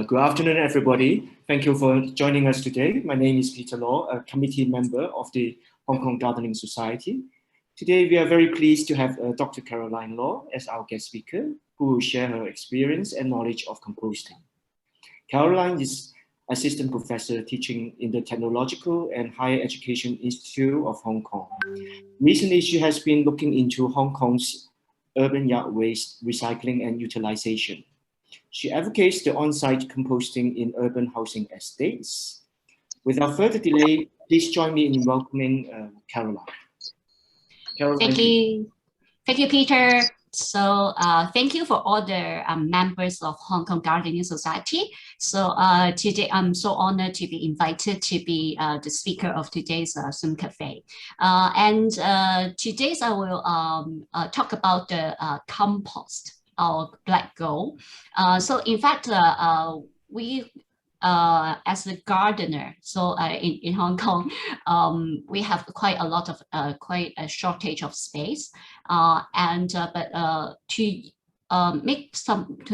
Good afternoon, everybody. Thank you for joining us today. My name is Peter Law, a committee member of the Hong Kong Gardening Society. Today, we are very pleased to have Dr. Caroline Law as our guest speaker, who will share her experience and knowledge of composting. Caroline is assistant professor teaching in the Technological and Higher Education Institute of Hong Kong. Recently, she has been looking into Hong Kong's urban yard waste recycling and utilization. She advocates the on-site composting in urban housing estates. Without further delay, please join me in welcoming Caroline. Thank you, Peter. So thank you for all the members of Hong Kong Gardening Society. So today I'm so honored to be invited to be the speaker of today's Zoom Cafe. Today's I will talk about the compost, our black gold. So in fact, we as a gardener, so in Hong Kong, we have quite a lot of quite a shortage of space, to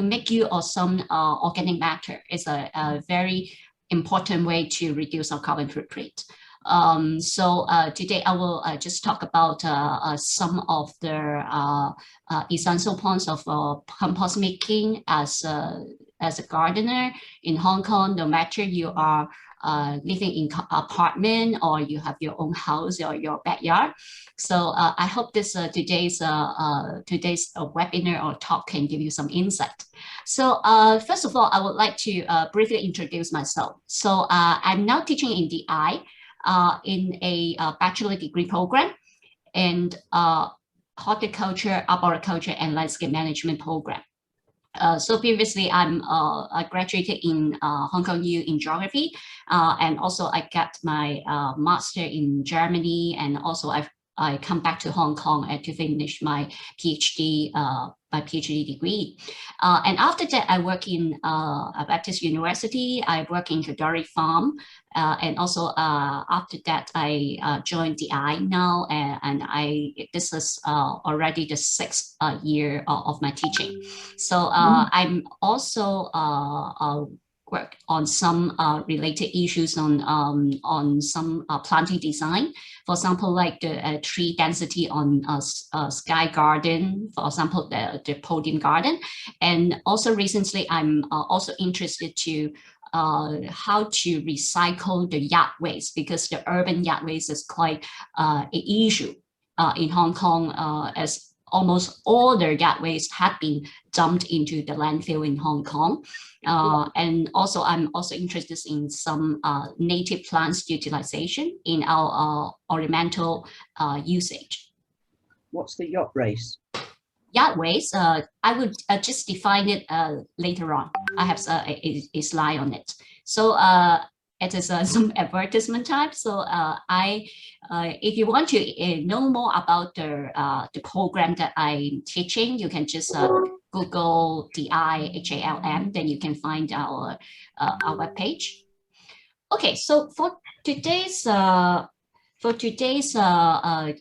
make use of some organic matter is a very important way to reduce our carbon footprint. Today I will just talk about some of the essential points of compost making as a gardener in Hong Kong, no matter you are living in apartment or you have your own house or your backyard. So I hope this today's webinar or talk can give you some insight. So first of all, I would like to briefly introduce myself. So I'm now teaching in DI in a bachelor degree program and horticulture, arboriculture, and landscape management program. So previously, I graduated in Hong Kong U in geography, and also I got my master in Germany, and also I come back to Hong Kong to finish my PhD degree. And after that, I work in Baptist University. I work in the dairy farm, and also after that, I joined DI now, and this is already the 6th year of my teaching. So I'm also work on some related issues on some planting design. For example, like the tree density on sky garden, for example, the podium garden. And also recently, I'm also interested to how to recycle the yard waste, because the urban yard waste is quite an issue in Hong Kong, as almost all the yard waste have been dumped into the landfill in Hong Kong. And also, I'm also interested in some native plants utilization in our ornamental usage. What's the yacht race? Yacht waste, I would just define it later on. I have a slide on it. So it is some advertisement type. So if you want to know more about the program that I'm teaching, you can just Google DIHALM, then you can find our webpage. Okay, so for today's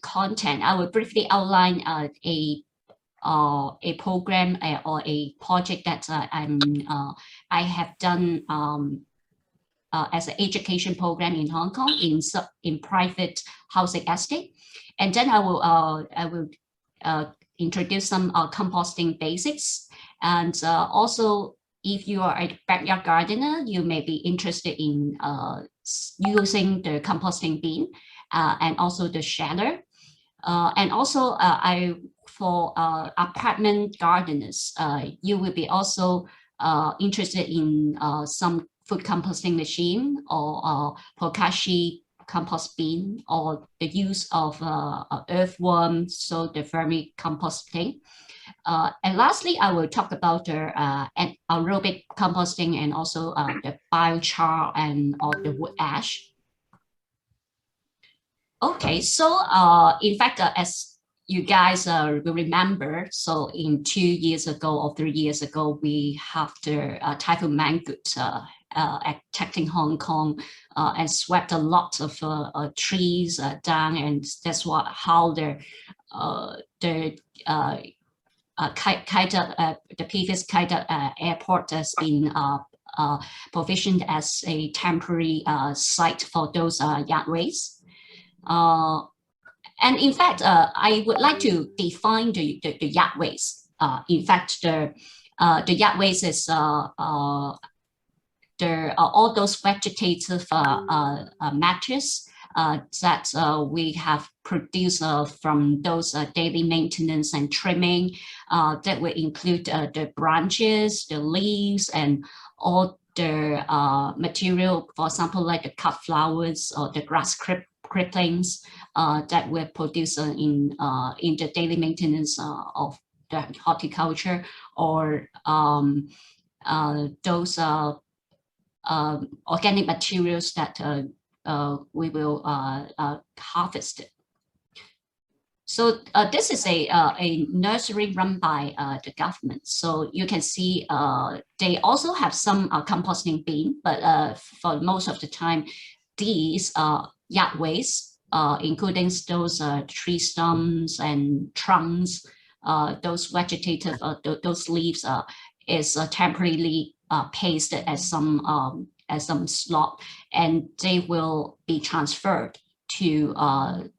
content, I will briefly outline a program or a project that I have done as an education program in Hong Kong in private housing estate, and then I will introduce some composting basics, and also if you are a backyard gardener, you may be interested in using the composting bin and also the shredder, and also for apartment gardeners, you will be also interested in some food composting machine or Pokaishi compost bin, or the use of earthworm, so the vermicomposting. And lastly, I will talk about the anaerobic composting and also the biochar and or the wood ash. Okay, so in fact, as you guys will remember, so in 2 years ago or 3 years ago, we have the Typhoon Mangkhut attacking Hong Kong and swept a lot of trees down, and that's how the previous Kaida airport has been provisioned as a temporary site for those yard waste. And in fact, I would like to define the yard waste. In fact, the yard waste is all those vegetative matters that we have produced from those daily maintenance and trimming that will include the branches, the leaves, and all the material, for example, like the cut flowers or the grass clippings that were produced in the daily maintenance of the horticulture, or those organic materials that we will harvest. So this is a nursery run by the government. So you can see they also have some composting bin, but for most of the time, these yard waste, including those tree stumps and trunks, those vegetative, those leaves, is temporarily pasted as some slot, and they will be transferred to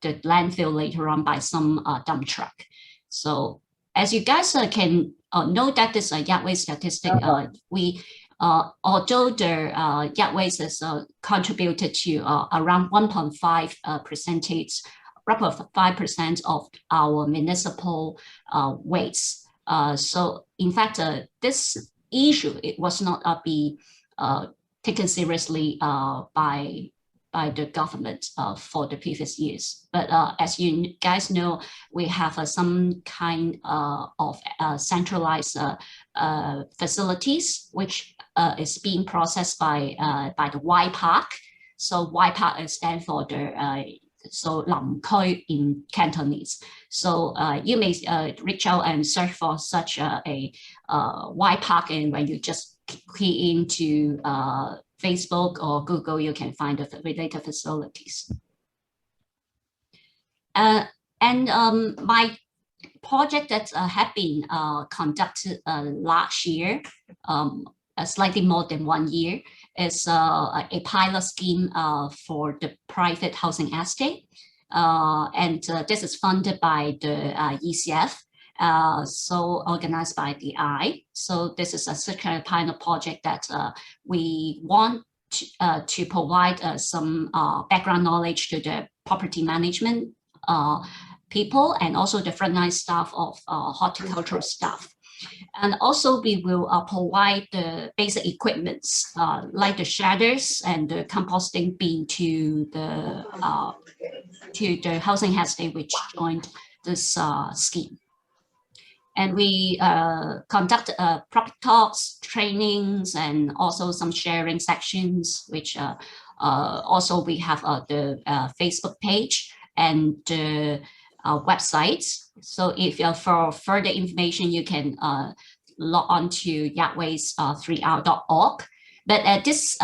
the landfill later on by some dump truck. So as you guys can know that this yard waste statistic, although the yard waste is contributed to around 1.5%, roughly 5% of our municipal waste. So in fact, this issue, it was not be taken seriously by the government for the previous years. But as you guys know, we have some kind of centralized facilities, which is being processed by the Y Park. So Y Park stands for the so 林區 in Cantonese. So you may reach out and search for such a Y Park, and when you just key into Facebook or Google, you can find the related facilities. And my project that had been conducted last year, slightly more than 1 year, is a pilot scheme for the private housing estate. And this is funded by the ECF. So organized by the I. So this is a such kind of pilot project that we want to provide some background knowledge to the property management people, and also the frontline staff of horticultural staff. And also we will provide the basic equipments like the shredders and the composting bin to the housing estate which joined this scheme. And we conduct property talks, trainings, and also some sharing sections, which also we have the Facebook page and the websites. So if you're for further information, you can log on to yardwaste3r.org. But this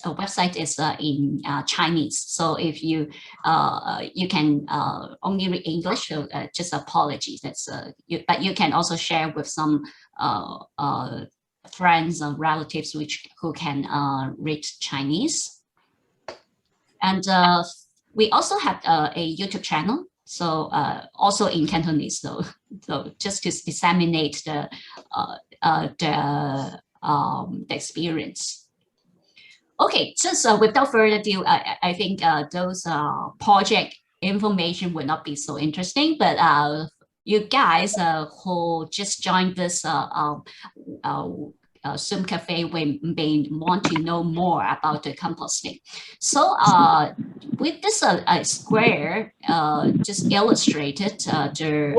website is in Chinese, so if you can only read English, so just apologies. That's but you can also share with some friends and relatives who can read Chinese. And we also have a YouTube channel, so also in Cantonese. So just to disseminate the experience. Okay, just without further ado, I think those project information would not be so interesting, but you guys who just joined this Zoom Cafe may want to know more about the composting. So with this square just illustrated the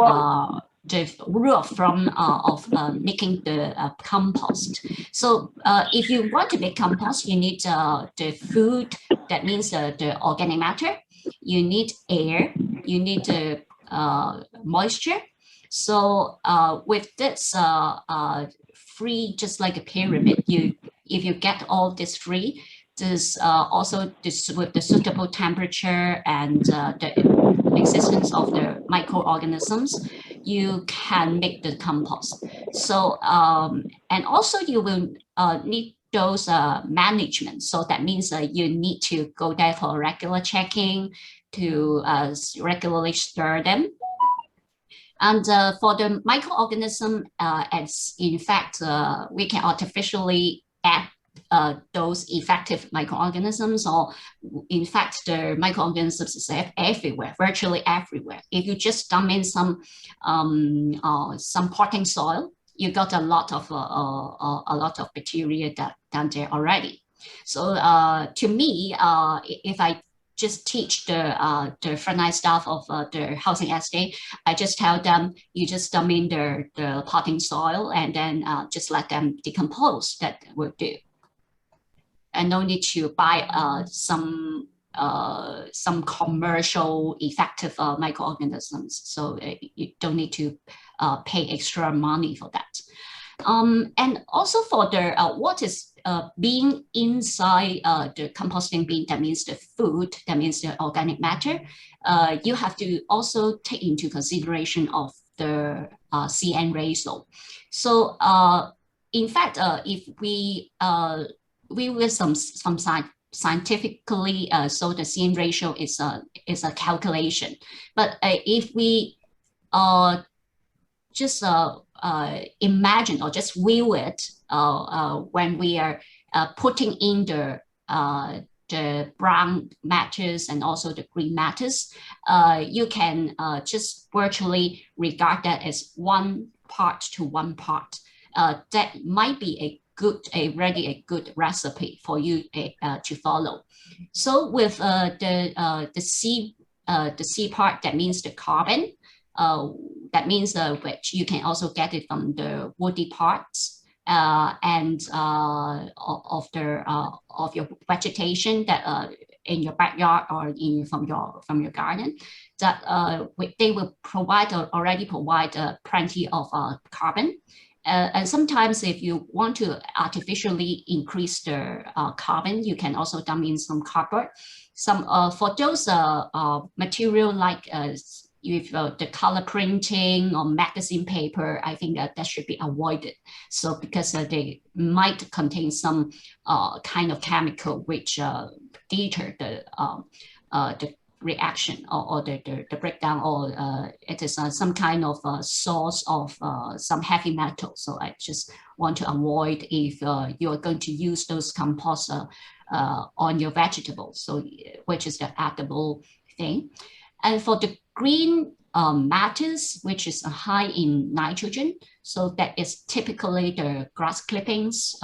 rule of thumb of making the compost. So if you want to make compost, you need the food, that means the organic matter, you need air, you need the moisture. So with this free, just like a pyramid, if you get all this free, there's also this with the suitable temperature and the existence of the microorganisms, you can make the compost. So and also you will need those management. So that means you need to go there for regular checking, to regularly stir them. And for the microorganism, as in fact, we can artificially add those effective microorganisms, or in fact, the microorganisms is everywhere, virtually everywhere. If you just dump in some potting soil, you got a lot of bacteria down there already. So to me, if I just teach the frontline staff of the housing estate, I just tell them, you just dump in the potting soil and then just let them decompose. That will do. And no need to buy some commercial effective microorganisms. So you don't need to pay extra money for that. And also for the what is being inside the composting bin, that means the food, that means the organic matter, you have to also take into consideration of the CN ratio. So in fact, if we will some scientifically, so the CN ratio is a calculation. But if we just imagine or just view it when we are putting in the brown matters and also the green matters, you can just virtually regard that as 1 part to 1 part. That might be already a good recipe for you to follow. So with the C part, that means the carbon. That means which you can also get it from the woody parts and of your vegetation that in your backyard or from your garden, that they will already provide plenty of carbon. And sometimes if you want to artificially increase the carbon, you can also dump in some cardboard. For those material like if the color printing or magazine paper, I think that should be avoided. So because they might contain some kind of chemical which deter the reaction or the breakdown, or it is some kind of source of some heavy metal. So I just want to avoid if you are going to use those compost on your vegetables, so which is the edible thing. And for the green matters, which is high in nitrogen, so that is typically the grass clippings,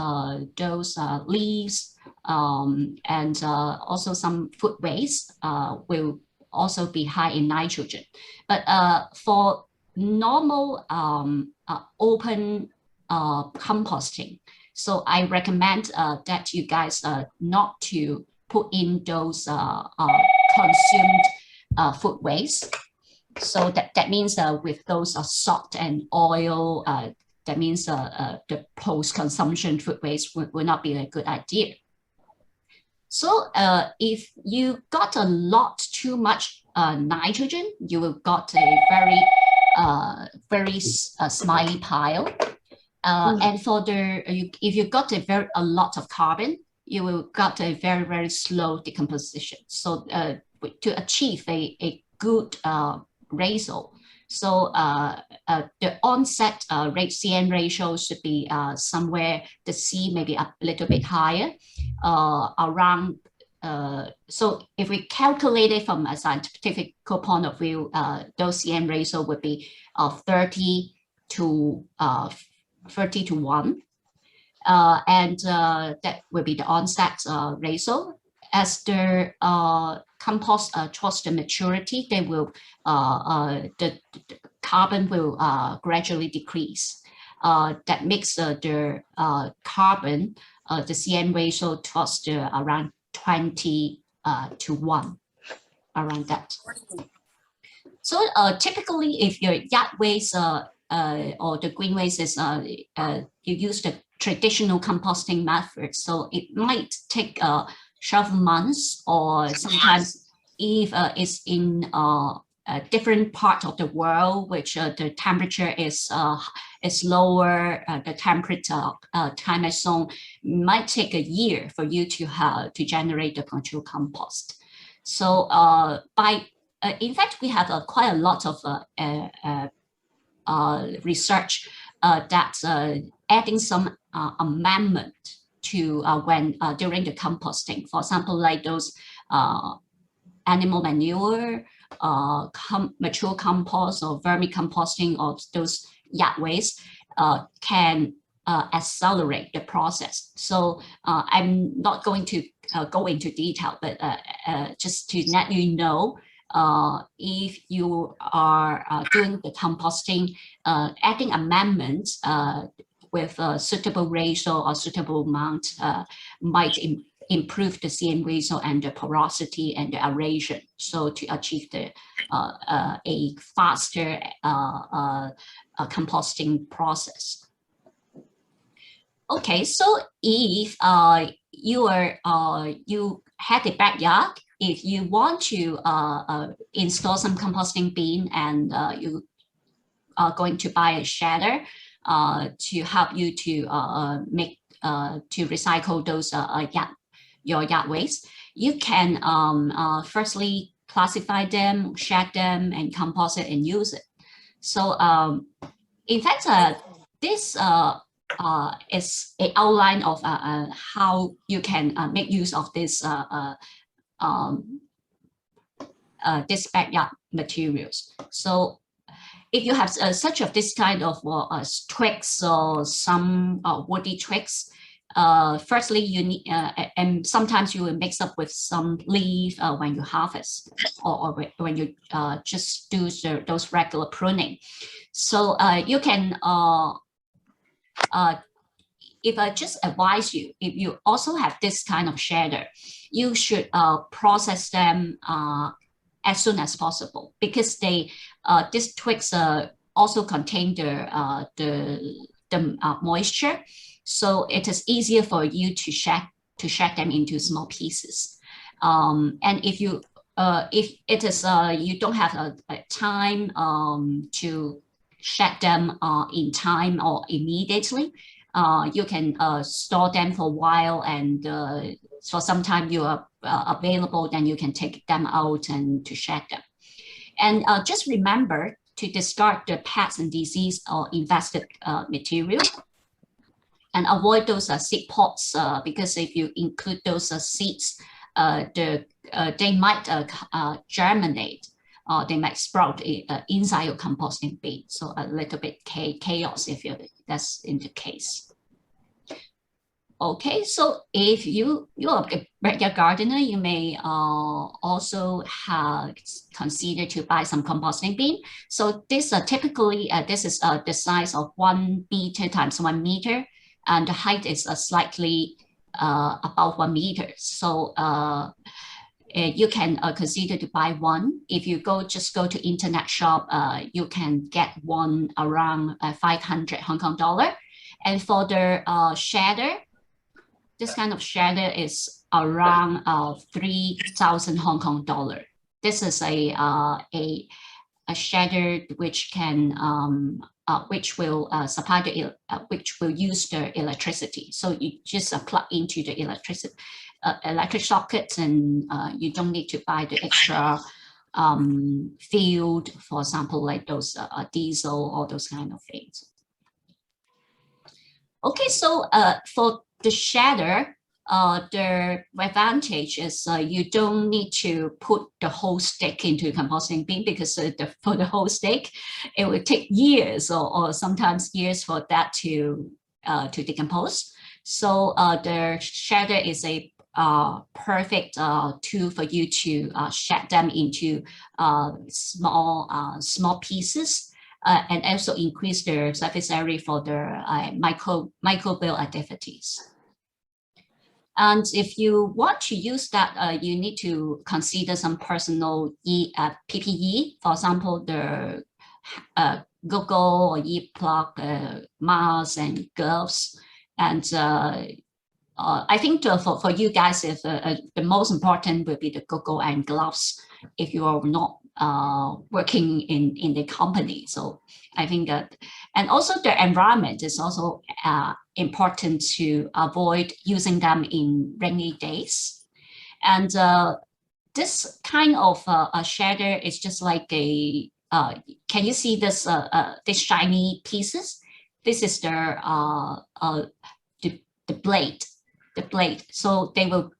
those leaves, and also some food waste will also be high in nitrogen. But for normal open composting, so I recommend that you guys not to put in those consumed food waste. So that means with those salt and oil, that means the post-consumption food waste would not be a good idea. So if you got a lot too much nitrogen, you will got a very smiley pile. And for if you got a lot of carbon, you will got a very slow decomposition. So to achieve a good ratio, so the onset CN ratio should be somewhere, the C maybe a little bit higher, around. So if we calculate it from a scientific point of view, those CN ratio would be 30 to 1. And that will be the onset ratio. As the compost towards the maturity, they will the carbon will gradually decrease. That makes the carbon, the CN ratio towards the around 20 to 1, around that. So typically, if your yard waste or the green waste is you use the traditional composting method, so it might take several months, or sometimes if it's in different part of the world, which the temperature is lower, the temperature climate zone might take a year for you to generate the control compost. So in fact, we have quite a lot of research that adding some amendment to when during the composting. For example, like those animal manure, mature compost or vermicomposting, or those yard waste can accelerate the process. So I'm not going to go into detail, but just to let you know, if you are doing the composting, adding amendments with a suitable ratio or suitable amount might improve the CM ratio and the porosity and the aeration, so to achieve the a faster composting process. Okay, so if you had a backyard, if you want to install some composting bin, and you are going to buy a shredder to help you to make to recycle those your yard waste, you can firstly classify them, shed them, and compost it and use it. So in fact, this is an outline of how you can make use of this this backyard materials. So if you have such of this kind of twigs or some woody twigs, firstly you need, and sometimes you will mix up with some leaf when you harvest, or when you just do those regular pruning. So you can, if I just advise you, if you also have this kind of shredder, you should process them as soon as possible, because they these twigs also contain the moisture, so it is easier for you to shed them into small pieces. And if you if it is you don't have a time to shed them in time or immediately, you can store them for a while, and for some time you are available, then you can take them out and to shed them. And just remember to discard the pests and disease or infested material, and avoid those seed pods, because if you include those seeds, they might germinate, they might sprout inside your composting bin. So a little bit chaos if that's in the case. Okay, so if you are a backyard gardener, you may also consider to buy some composting bin. So this typically this is the size of 1 meter times 1 meter, and the height is slightly about 1 meter. So you can consider to buy one. If you just go to internet shop, you can get one around 500 Hong Kong dollar. And for the shredder, this kind of shredder is around 3,000 Hong Kong dollar. This is a shredder which can which will supply the which will use the electricity. So you just plug into the electric sockets, and you don't need to buy the extra field, for example, like those diesel or those kind of things. Okay, so for the shredder, the advantage is you don't need to put the whole stick into a composting bin, because for the whole stick, it would take years or sometimes years for that to decompose. So the shredder is a perfect tool for you to shed them into small pieces. And also increase the surface area for the microbial activities. And if you want to use that, you need to consider some personal PPE, for example, the goggle or earplug, mask and gloves. And I think for you guys, if the most important will be the goggle and gloves if you are not working in the company. So I think that, and also the environment is also important to avoid using them in rainy days. And this kind of a shader is just like a, can you see this these shiny pieces? This is the blade, So they will,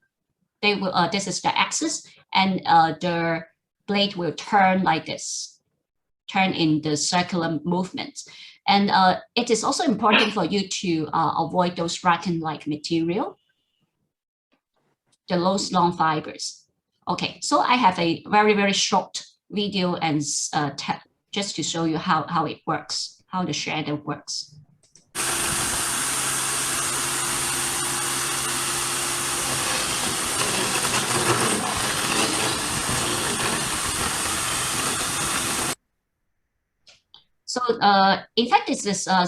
this is the axis, and the blade will turn like this, turn in the circular movement. And it is also important for you to avoid those rattan-like material, those long fibers. Okay, so I have a very, very short video and just to show you how it works, how the shader works. So in fact, this is a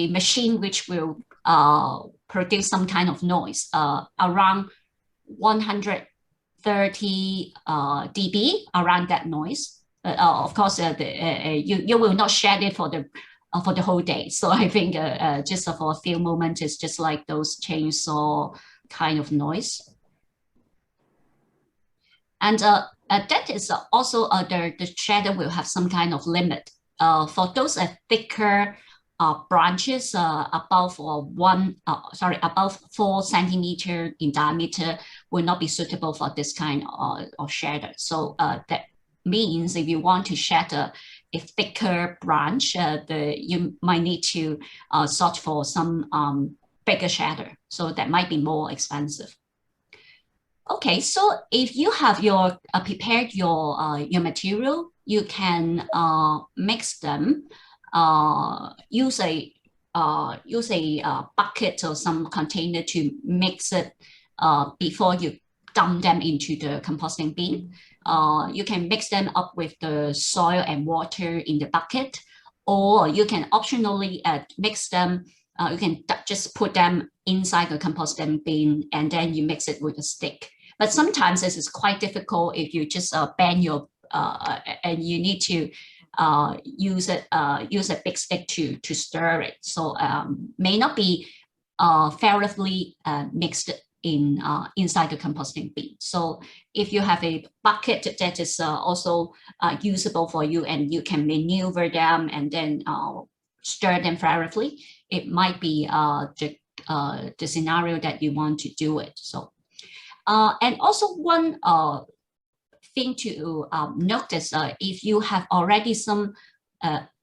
machine which will produce some kind of noise around 130 dB, around that noise. Of course, you will not shed it for the whole day. So I think just for a few moments, it's just like those chainsaw kind of noise. And that is also the shader will have some kind of limit. For those thicker branches above 4 centimeter in diameter will not be suitable for this kind of shader. So that means if you want to shed a thicker branch, you might need to search for some bigger shader. So that might be more expensive. Okay, so if you have your prepared your material, you can mix them. Use a bucket or some container to mix it before you dump them into the composting bin. You can mix them up with the soil and water in the bucket, or you can optionally mix them. You can just put them inside the composting bin and then you mix it with a stick. But sometimes this is quite difficult if you just bend your and you need to use a big stick to stir it. So may not be thoroughly mixed in inside the composting bin. So if you have a bucket that is also usable for you and you can maneuver them and then stir them thoroughly, it might be the scenario that you want to do it. So. And also one thing to notice, if you have already some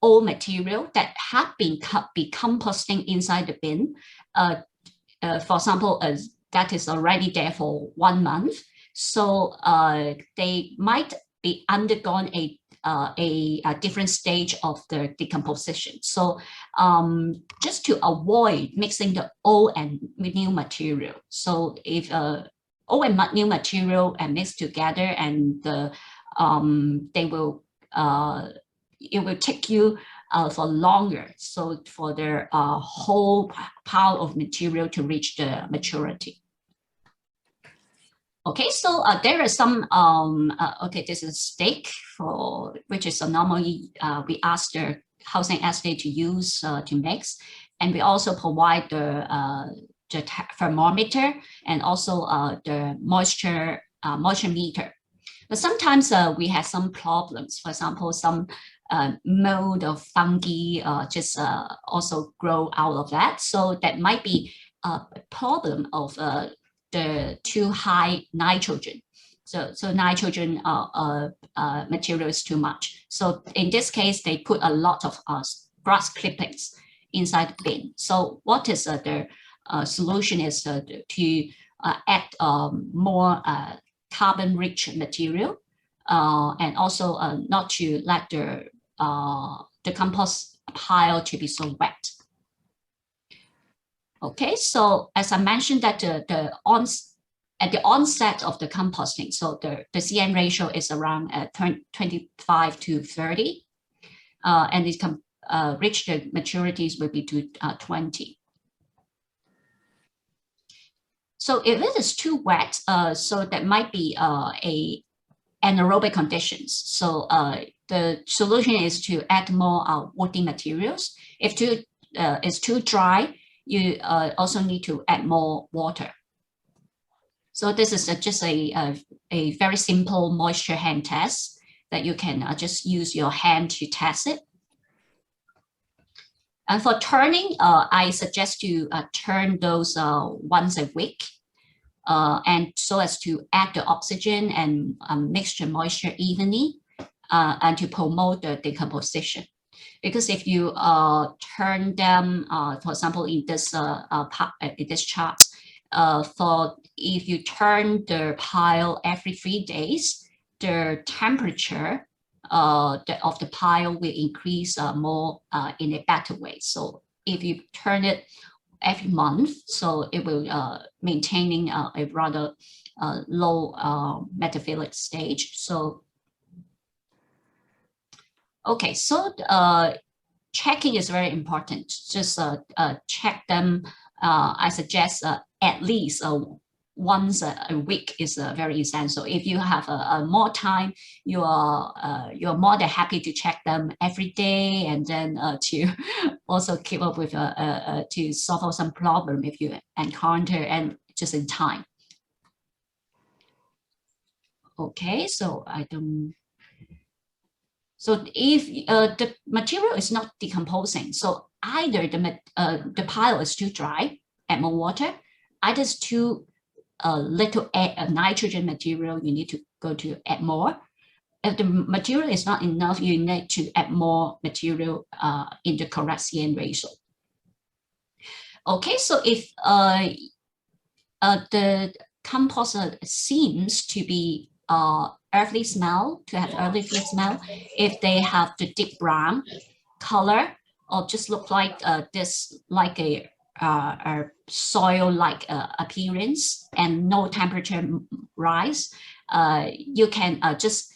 old material that have been composting inside the bin, for example, that is already there for 1 month, so they might be undergone a different stage of the decomposition. So just to avoid mixing the old and new material. So if old and new material and mixed together, and they will it will take you for longer. So for their whole pile of material to reach the maturity. Okay, so there are some okay, this is steak for which is normally we ask the housing estate to use to mix, and we also provide the thermometer and also the moisture meter. But sometimes we have some problems. For example, some mold or fungi just also grow out of that. So that might be a problem of the too high nitrogen. So nitrogen material is too much. So in this case, they put a lot of grass clippings inside the bin. So what is the solution is to add more carbon-rich material, and also not to let the compost pile to be so wet. Okay, so as I mentioned that at the onset of the composting, so the CN ratio is around 25 to 30, and it can reach the maturities will be to 20. So if it is too wet, so that might be anaerobic conditions. So the solution is to add more woody materials. If it's too dry, you also need to add more water. So this is just a very simple moisture hand test that you can just use your hand to test it. And for turning, I suggest you turn those once a week, and so as to add the oxygen and mix the moisture evenly, and to promote the decomposition. Because if you turn them, for example, in this chart, if you turn the pile every 3 days, the temperature of the pile will increase more in a better way. So if you turn it every month, so it will maintaining a rather low metaphilic stage. So okay, so checking is very important. Just check them. I suggest at least once a week is very essential. If you have more time, you're more than happy to check them every day, and then to also keep up with to solve some problem if you encounter and just in time. Okay, so I don't. So if the material is not decomposing, so either the pile is too dry, add more water, either it's too little nitrogen material, you need to go to add more. If the material is not enough, you need to add more material in the correct CN ratio. Okay, so if the compost seems to be earthy smell, to have earthy smell, if they have the deep brown color or just look like this, like a soil-like appearance and no temperature rise, you can just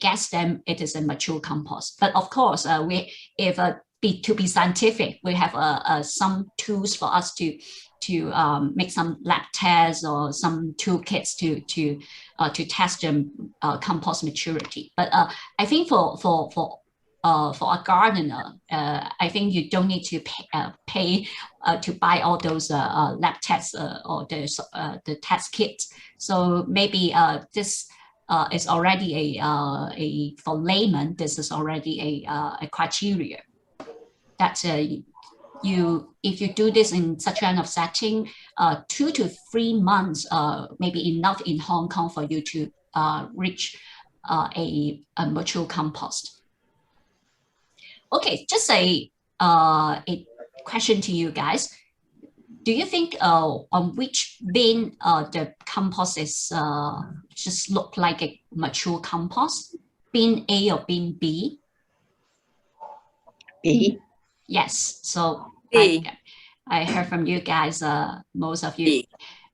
guess them it is a mature compost. But of course, to be scientific, we have some tools for us to make some lab tests or some toolkits to test the compost maturity. But I think for a gardener, I think you don't need to pay to buy all those lab tests or the test kits. So maybe this is already for layman. This is already a criteria that if you do this in such kind of setting, 2 to 3 months may be enough in Hong Kong for you to reach a mature compost. Okay, just a question to you guys. Do you think on which bin the compost is just look like a mature compost? Bin A or bin B? B. Yes, so B. I heard from you guys, most of you, B.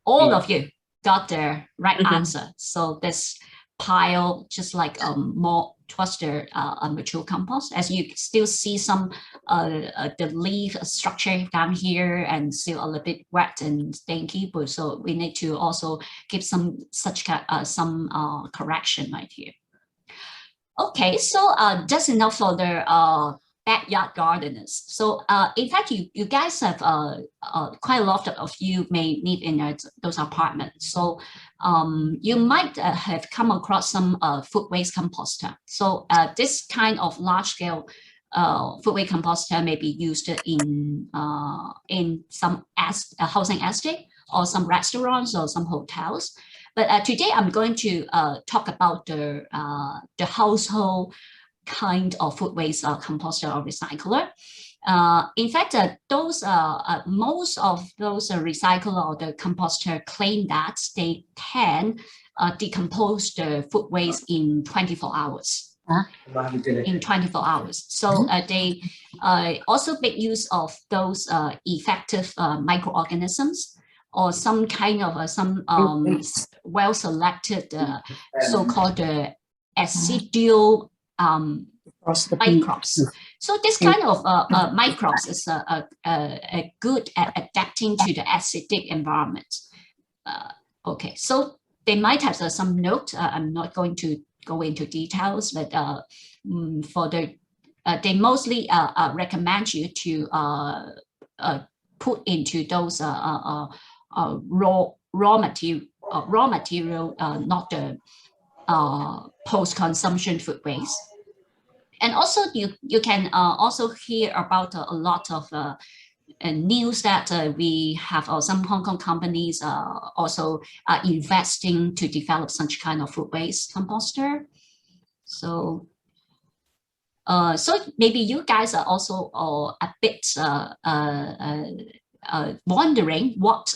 all of you got the right answer. So this pile just like more towards the mature compost, as you still see some the leaf structure down here and still a little bit wet and stinky, but so we need to also give some correction right here. Okay, so that's enough for the backyard gardeners. So in fact, you guys have quite a lot of you may live in those apartments. So you might have come across some food waste composter. So this kind of large scale food waste composter may be used in some housing estate or some restaurants or some hotels. But today I'm going to talk about the household kind of food waste composter or recycler. In fact, most of those recycler or the composter claim that they can decompose the food waste in 24 hours. In 24 hours. So they also make use of those effective microorganisms or some kind of well-selected so-called acidial microbes. So this kind of microbes is good at adapting to the acidic environment. Okay, so they might have some note. I'm not going to go into details, but for the they mostly recommend you to put into those raw material, not the post-consumption food waste. And also you can also hear about a lot of news that we have some Hong Kong companies also investing to develop such kind of food waste composter. So so maybe you guys are also a bit wondering what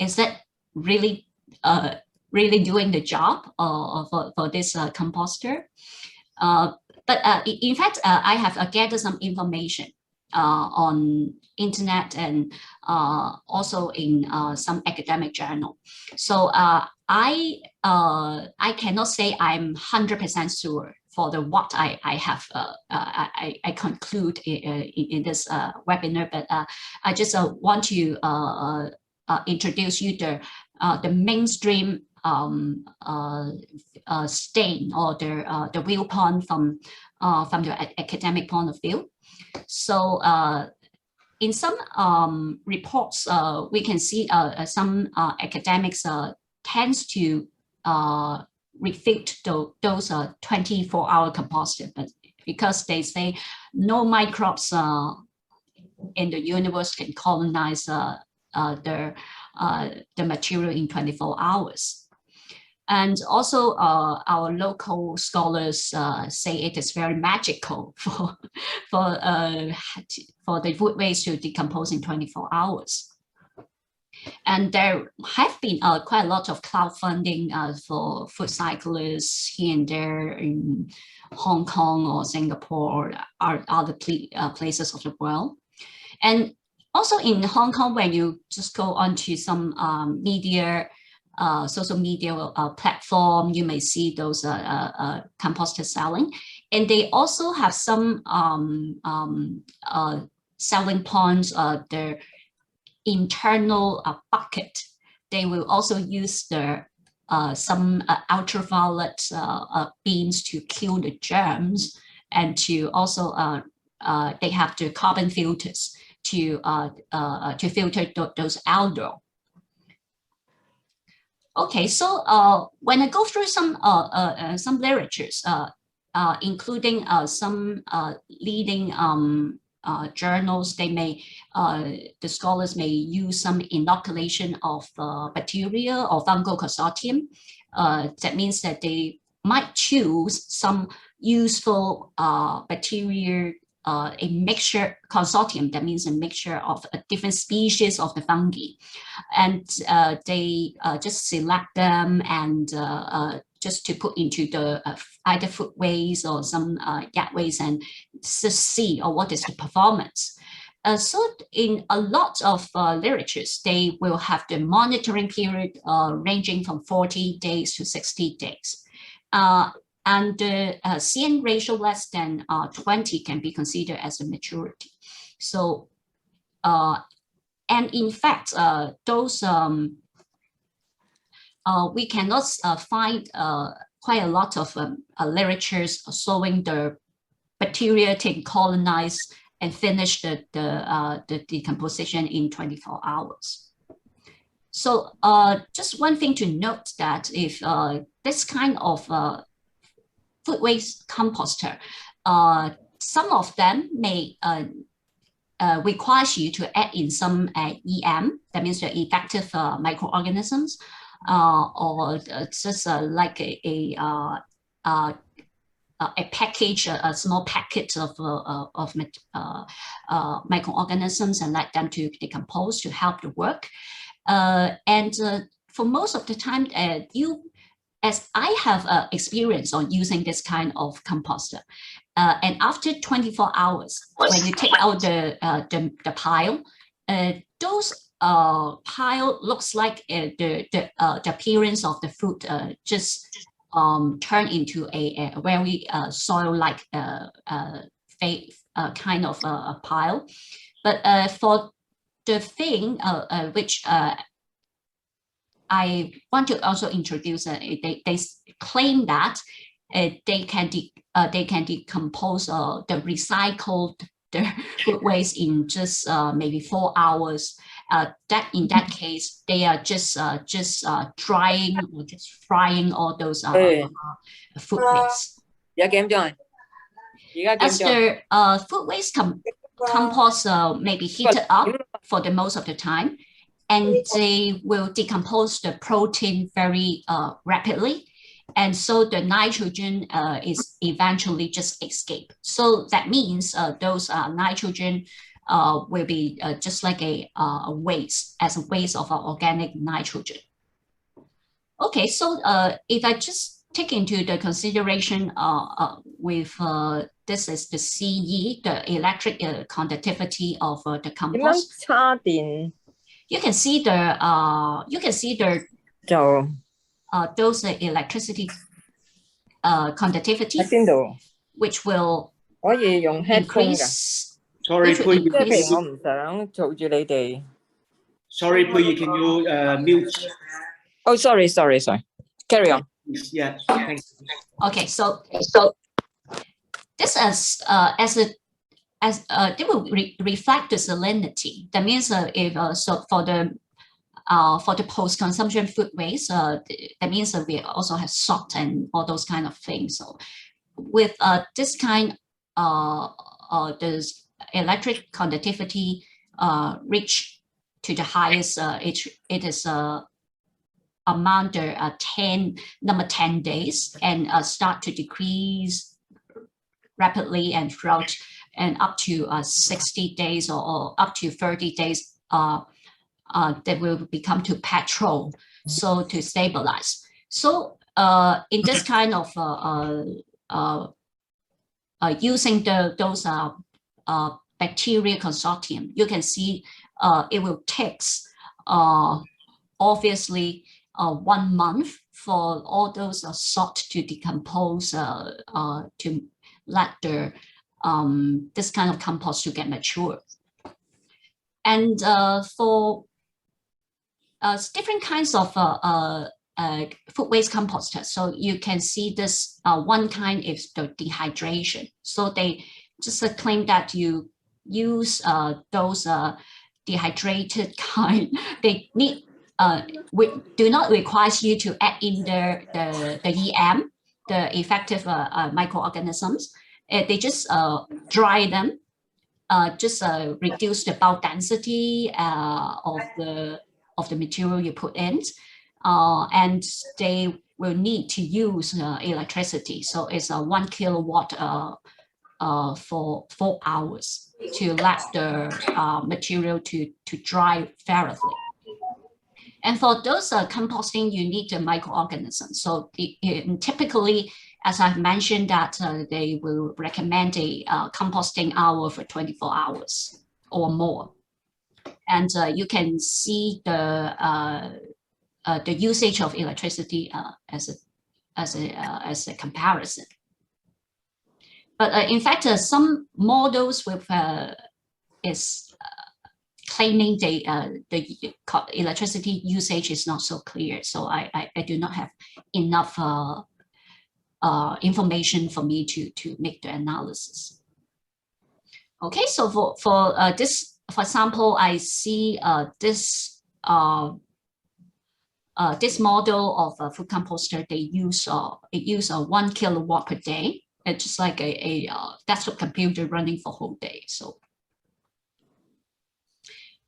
is that really doing the job for this composter. But in fact, I have gathered some information on internet and also in some academic journal. So I cannot say I'm 100% sure for the what I have I conclude in this webinar, but I just want to introduce you the mainstream stain or the viewpoint from the academic point of view. So in some reports, we can see some academics tends to refute those 24-hour composter, but because they say no microbes in the universe can colonize the material in 24 hours. And also our local scholars say it is very magical for the food waste to decompose in 24 hours. And there have been quite a lot of crowdfunding for food cyclists here and there in Hong Kong or Singapore or other places of the world. And also in Hong Kong, when you just go onto some media, social media platform, you may see those composters selling. And they also have some selling points, their internal bucket. They will also use the some ultraviolet beams to kill the germs, and to also they have the carbon filters to filter those outdoor. Okay, so when I go through some literatures, including some leading journals, they may the scholars may use some inoculation of bacteria or fungal consortium. That means that they might choose some useful bacteria, a mixture consortium, that means a mixture of different species of the fungi, and they just select them and just to put into the either food waste or some yard waste and just see what is the performance. So in a lot of literatures, they will have the monitoring period ranging from 40 days to 60 days. And the CN ratio less than 20 can be considered as a maturity. So, and in fact, those we cannot find quite a lot of literatures showing the bacteria can colonize and finish the decomposition in 24 hours. So just one thing to note, that if this kind of food waste composter, some of them may require you to add in some EM, that means the effective microorganisms, or just like a package, a small packet of microorganisms, and let them to decompose to help the work. And for most of the time, as I have experience on using this kind of composter, and after 24 hours, when you take out the pile, those pile looks like the appearance of the food just turn into a very soil-like kind of a pile. But for the thing which I want to also introduce, they claim that they can decompose the recycled food waste in just maybe 4 hours. That in that case, they are just drying or just frying all those food waste. As the food waste compost may be heated up for the most of the time, and they will decompose the protein very rapidly. And so the nitrogen is eventually just escape. So that means those nitrogen will be just like a waste, as a waste of organic nitrogen. Okay, so if I just take into the consideration with this is the CE, the electric conductivity of the compost. You can see the those electricity conductivity, which will increase. Sorry, Puyi, can you mute? Oh, sorry. Carry on. Yeah, thanks. Okay, so this they will reflect the salinity. That means if so for the post-consumption food waste, that means that we also have salt and all those kind of things. So with this kind, this electric conductivity reach to the highest, it is among the 10 days, and start to decrease rapidly and throughout, and up to 60 days or up to 30 days. That will become to petrol, so to stabilize. So in this kind of using those bacteria consortium, you can see it will take obviously 1 month for all those salt to decompose to let the this kind of compost to get mature. And for different kinds of food waste composters. So you can see this one kind is the dehydration. So they just claim that you use those dehydrated kind. They need we do not require you to add in the EM, the effective microorganisms. They just dry them, just reduce the bulk density of the material you put in, and they will need to use electricity. So it's a 1 kilowatt for 4 hours to let the material to dry thoroughly. And for those composting, you need the microorganisms. So typically, as I've mentioned, that they will recommend a composting hour for 24 hours or more. And you can see the usage of electricity as a comparison. But in fact, some models with is claiming the electricity usage is not so clear. So I do not have enough information for me to make the analysis. Okay, so for this, for example, I see this model of a food composter. They use it use 1 kilowatt per day. It's just like a desktop computer running for whole day. So.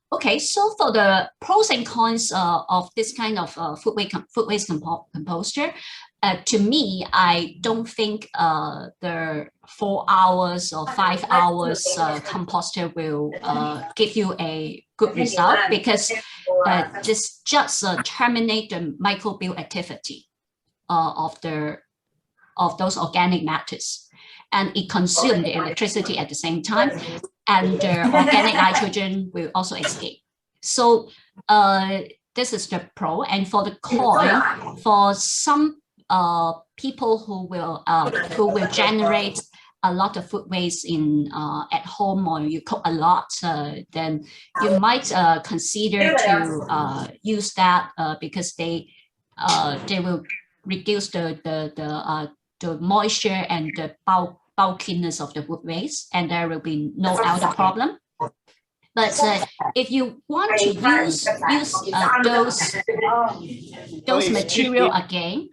Okay, so for the pros and cons of this kind of food waste composter, to me, I don't think the 4 hours or 5 hours composter will give you a good result, because this just terminate the microbial activity of those organic matters, and it consumes the electricity at the same time, and the organic nitrogen will also escape. So this is the pro. And for the con, for some people who will generate a lot of food waste in at home, or you cook a lot, then you might consider to use that because they will reduce the moisture and the bulkiness of the wood waste, and there will be no outer problem. But if you want to use those material again,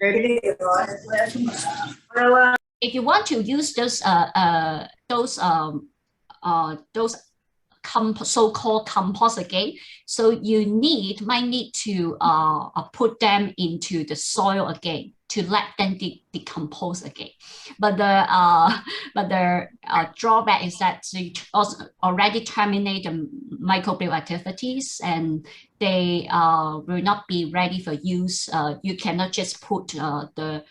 if you want to use those so-called compost again, so you might need to put them into the soil again to let them decompose again. But the drawback is that you already terminate the microbial activities, and they will not be ready for use. You cannot just put the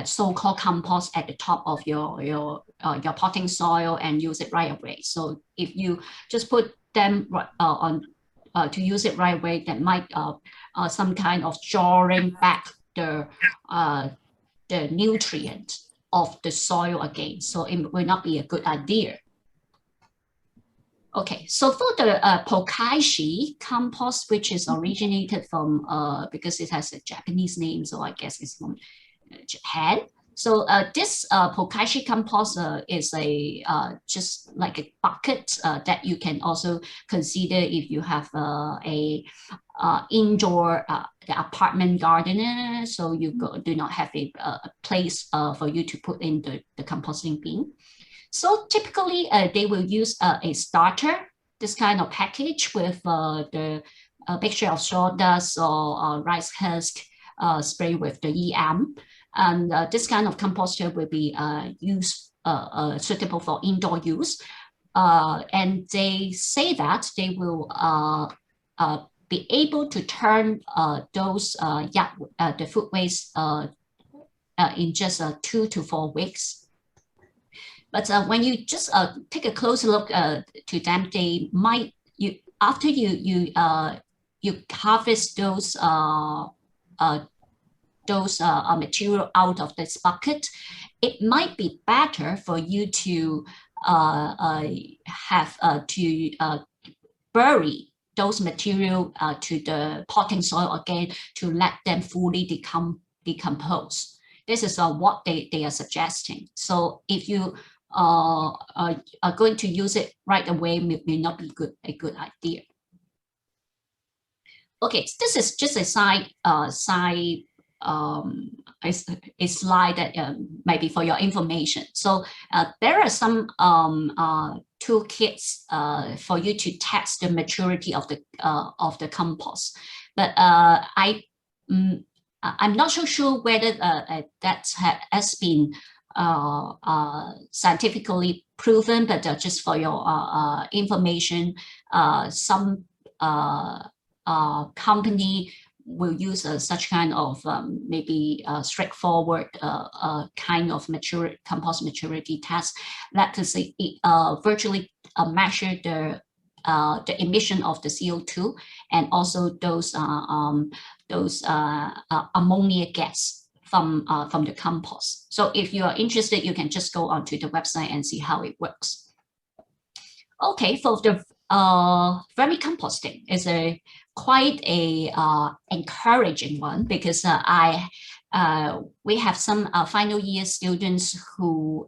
so-called compost at the top of your potting soil and use it right away. So if you just put them on to use it right away, that might some kind of drawing back the nutrient of the soil again. So it will not be a good idea. Okay, so for the Pokaishi compost, which is originated from, because it has a Japanese name, so I guess it's from Japan. So this Pokaishi compost is a just like a bucket that you can also consider if you have a indoor the apartment gardener, so you do not have a place for you to put in the composting bin. So typically they will use a starter, this kind of package with the mixture of sawdust or rice husk sprayed with the EM. And this kind of composter will be suitable for indoor use. And they say that they will be able to turn the food waste in just 2 to 4 weeks. But when you just take a closer look to them, they might after you harvest those material out of this bucket, it might be better for you to bury those material to the potting soil again to let them fully decompose. This is what they are suggesting. So if you are going to use it right away, may not be a good idea. Okay, this is just a a slide that maybe for your information. So there are some toolkits for you to test the maturity of the compost, but I'm not so sure whether that has been scientifically proven, but just for your information, some company will use such kind of maybe straightforward kind of compost maturity test that is virtually measure the emission of the CO2 and also those ammonia gas from the compost. So if you are interested, you can just go onto the website and see how it works. Okay, for the vermicomposting is quite a encouraging one, because we have some final year students who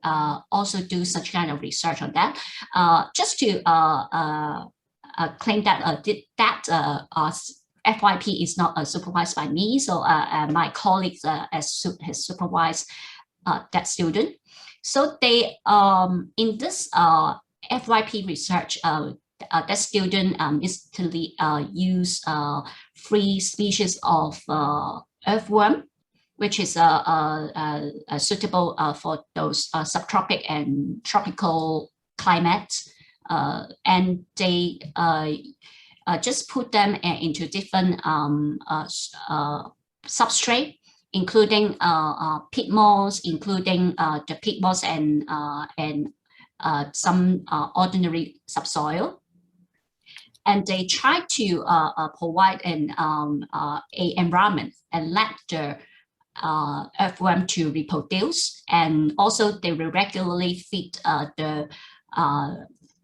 also do such kind of research on that. Just to claim that FYP is not supervised by me, so my colleagues has supervised that student. So they in this FYP research, that student basically use 3 species of earthworm, which is suitable for those subtropic and tropical climates, and they just put them into different substrate, including peat moss, including the peat moss and some ordinary subsoil. And they try to provide an environment and let the earthworm to reproduce, and also they will regularly feed the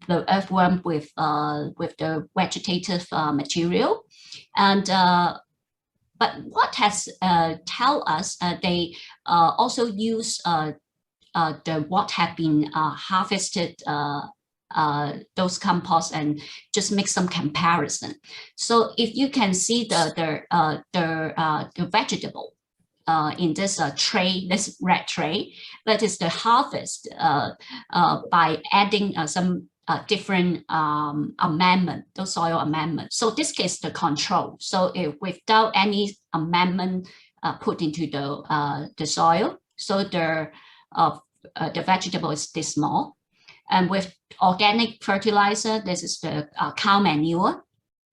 earthworm with the vegetative material. And But what has tell us they also use the what have been harvested those compost and just make some comparison. So if you can see the vegetable in this tray, this red tray, that is the harvest by adding some different amendment, those soil amendments. So this is the control. So without any amendment put into the soil, so the vegetable is this small. And with organic fertilizer, this is the cow manure,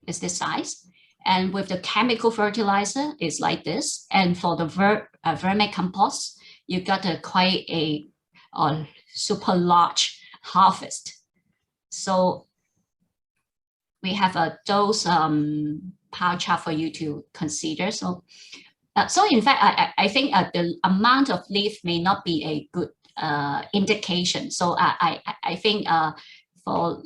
is this size. And with the chemical fertilizer, it's like this. And for the vermicompost, you got quite a super large harvest. So we have those biochar for you to consider. So in fact, I think the amount of leaf may not be a good indication. So I think for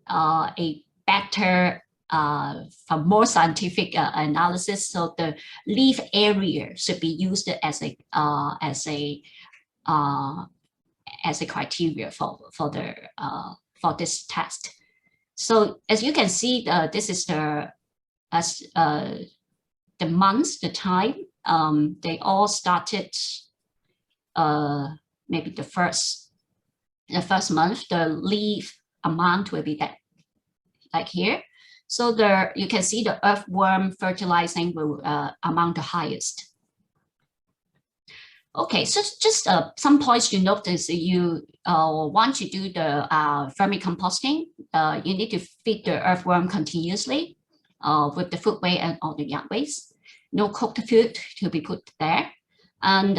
a better, for more scientific analysis, so the leaf area should be used as a criteria for this test. So as you can see, this is the months, the time. They all started maybe the first month. The leaf amount will be that, like here. So you can see the earthworm fertilizing will amount the highest. Okay, so just some points to notice. You want to do the vermicomposting, you need to feed the earthworm continuously with the food waste and all the yard waste. No cooked food to be put there. And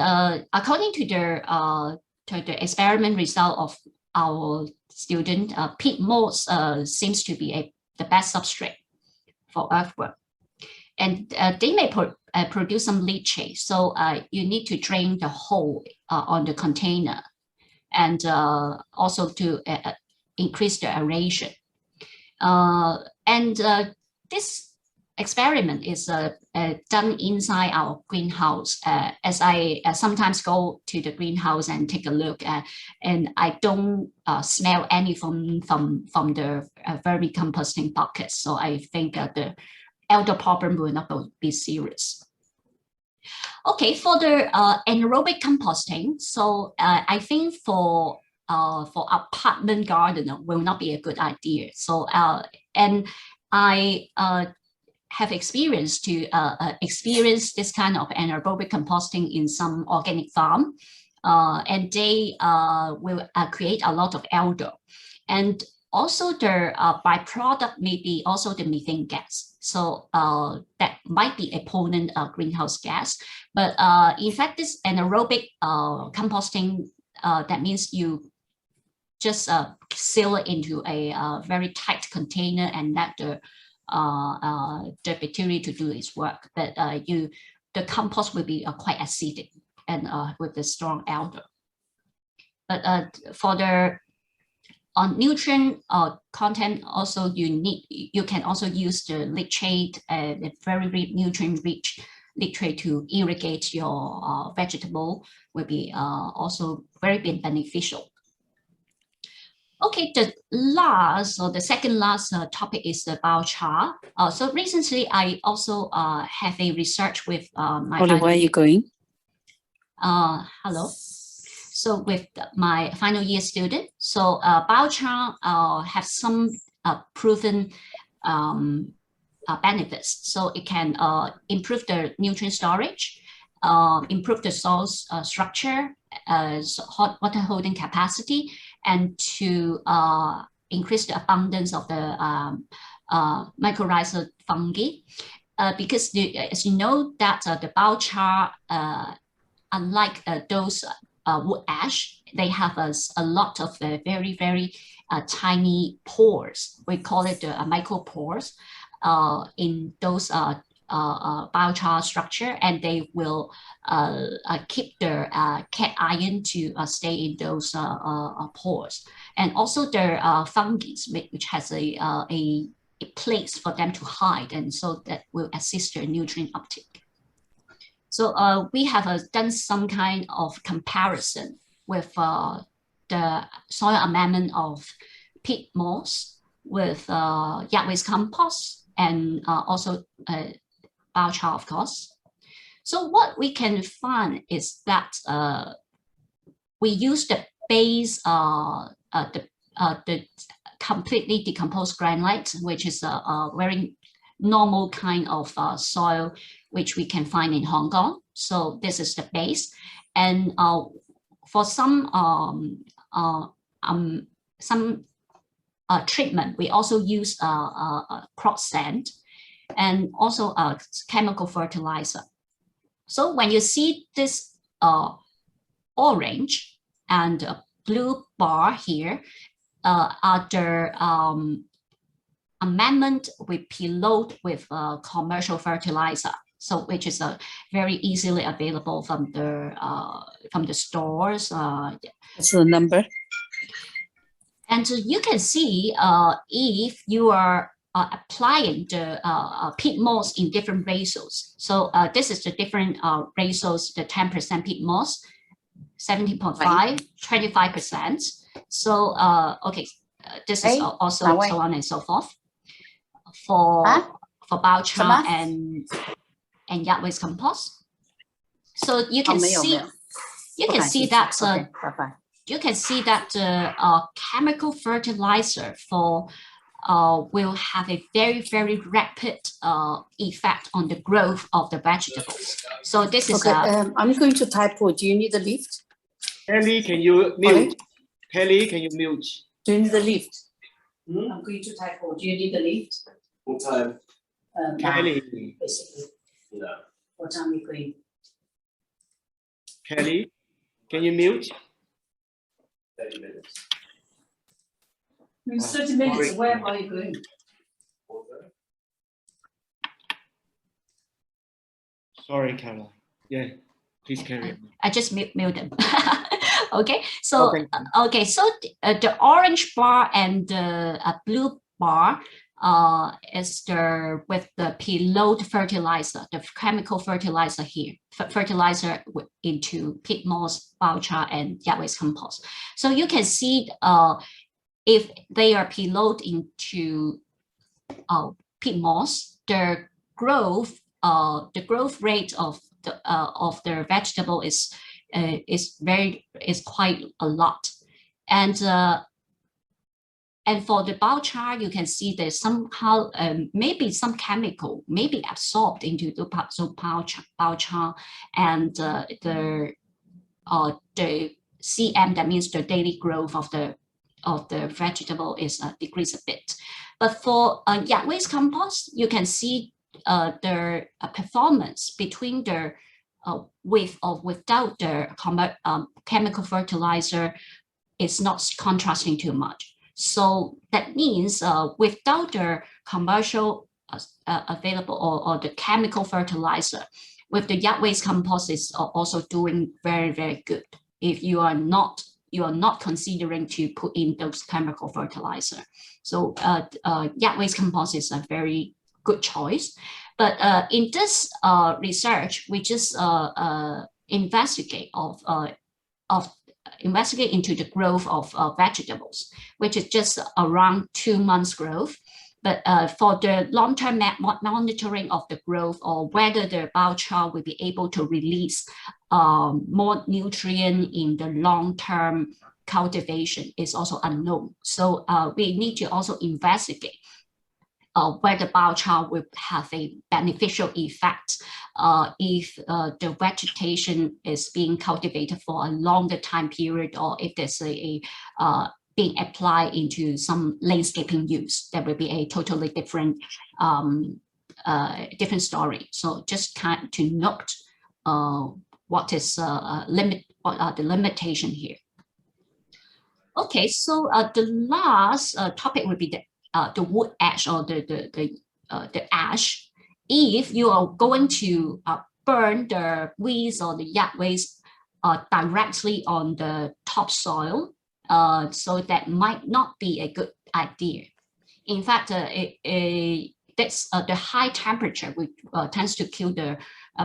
according to the experiment result of our student, peat moss seems to be the best substrate for earthworm. And they may produce some leachate. So you need to drain the hole on the container, and also to increase the aeration. This experiment is done inside our greenhouse. As I sometimes go to the greenhouse and take a look, and I don't smell any from the vermicomposting buckets. So I think the elder problem will not be serious. Okay, for the anaerobic composting, so I think for apartment gardener will not be a good idea. So and I have experience this kind of anaerobic composting in some organic farm, and they will create a lot of algae, and also the byproduct may be also the methane gas. So that might be a potent greenhouse gas. But in fact, this anaerobic composting, that means you just seal it into a very tight container and let the bacteria to do its work. But the compost will be quite acidic and with the strong algae. But for the nutrient content, also you can also use the leachate, the very nutrient-rich leachate to irrigate your vegetable will be also very beneficial. Okay, the second last topic is the biochar. So recently, I also have a research with my. Holly, where are you going? Hello. So with my final year student, so biochar have some proven benefits. So it can improve the nutrient storage, improve the soil structure, hot water holding capacity, and to increase the abundance of the mycorrhizal fungi. Because as you know that the biochar, unlike those wood ash, they have a lot of very tiny pores. We call it the micropores in those biochar structure, and they will keep the cation to stay in those pores. And also the fungi, which has a place for them to hide, and so that will assist their nutrient uptake. So we have done some kind of comparison with the soil amendment of peat moss with yard waste compost and also biochar, of course. So what we can find is that we use the base, the completely decomposed granite, which is a very normal kind of soil which we can find in Hong Kong. So this is the base, and for some treatment, we also use crop sand and also chemical fertilizer. So when you see this orange and blue bar here are the amendment we preload with commercial fertilizer, so which is very easily available from the stores. What's the number? And you can see if you are applying the peat moss in different ratios. So this is the different ratios: the 10% peat moss, 17.5, 25%. So okay, this is also so on and so forth for biochar and yard waste compost. So you can see that you can see that the chemical fertilizer for will have a very, very rapid effect on the growth of the vegetables. So this is I'm going to typo. Do you need a lift? Kelly, can you mute? Kelly, can you mute? Do you need a lift? I'm going to typo. Do you need a lift? What time? Kelly, Basically. No. What time are we going? Kelly, can you mute? 30 minutes. In 30 minutes. Where are you going? Sorry, Caroline. Yeah, please carry on. I just mute them. Okay, so okay, so the orange bar and the blue bar is with the preload fertilizer, the chemical fertilizer here, fertilizer into peat moss, biochar, and yard waste compost. So you can see if they are preload into peat moss, the growth rate of the vegetable is quite a lot, and for the biochar, you can see there's somehow maybe some chemical maybe absorbed into the biochar, and the CM, that means the daily growth of the vegetable is decreased a bit. But for yard waste compost, you can see the performance between the with or without the chemical fertilizer is not contrasting too much. So that means without the commercial available or the chemical fertilizer, with the yard waste compost is also doing very, very good. If you are not considering to put in those chemical fertilizer, so yard waste compost is a very good choice. But in this research, we just investigate into the growth of vegetables, which is just around 2 months growth. But for the long-term monitoring of the growth, or whether the biochar will be able to release more nutrient in the long-term cultivation is also unknown. So we need to also investigate whether biochar will have a beneficial effect if the vegetation is being cultivated for a longer time period, or if there's being applied into some landscaping use. That will be a totally different different story. So just kind to note what is what are the limitation here. Okay, so the last topic would be the wood ash, or the ash. If you are going to burn the weeds or the yard waste directly on the topsoil, so that might not be a good idea. In fact, that's the high temperature which tends to kill the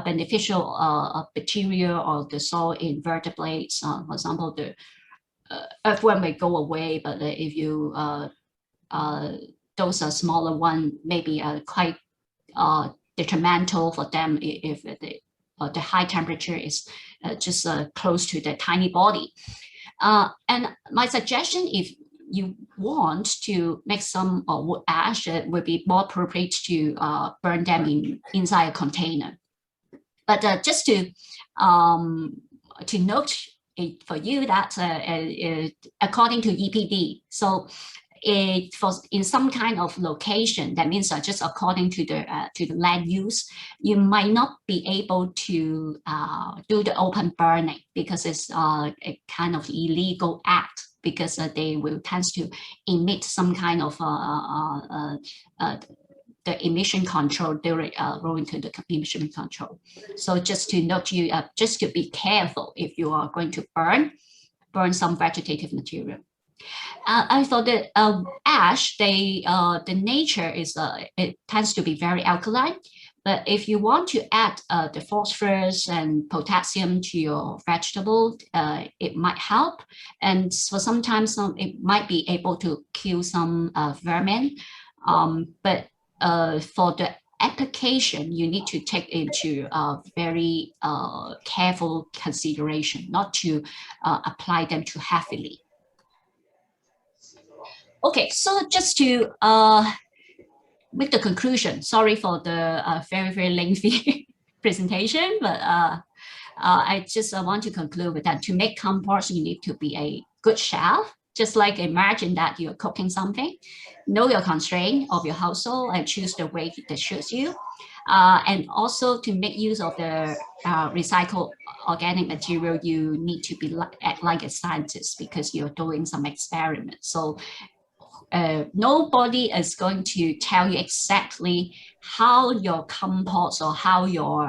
beneficial bacteria or the soil invertebrates. For example, the earthworm may go away, but if you those are smaller one, maybe quite detrimental for them if the high temperature is just close to the tiny body. And my suggestion, if you want to make some wood ash, it would be more appropriate to burn them inside a container. But just to note for you that according to EPD, so in some kind of location, that means just according to the land use, you might not be able to do the open burning because it's a kind of illegal act, because they will tend to emit some kind of the emission control during going to the emission control. So just to note you, just to be careful if you are going to burn some vegetative material. I thought that ash, the nature is it tends to be very alkaline, but if you want to add the phosphorus and potassium to your vegetable, it might help, and for sometimes it might be able to kill some vermin, but for the application, you need to take into very careful consideration not to apply them too heavily. Okay, so just to make the conclusion, sorry for the very, very lengthy presentation, but I just want to conclude with that. To make compost, you need to be a good chef. Just like imagine that you're cooking something, know your constraint of your household and choose the way that suits you. And also to make use of the recycled organic material, you need to be like a scientist because you're doing some experiments. So nobody is going to tell you exactly how your compost or how your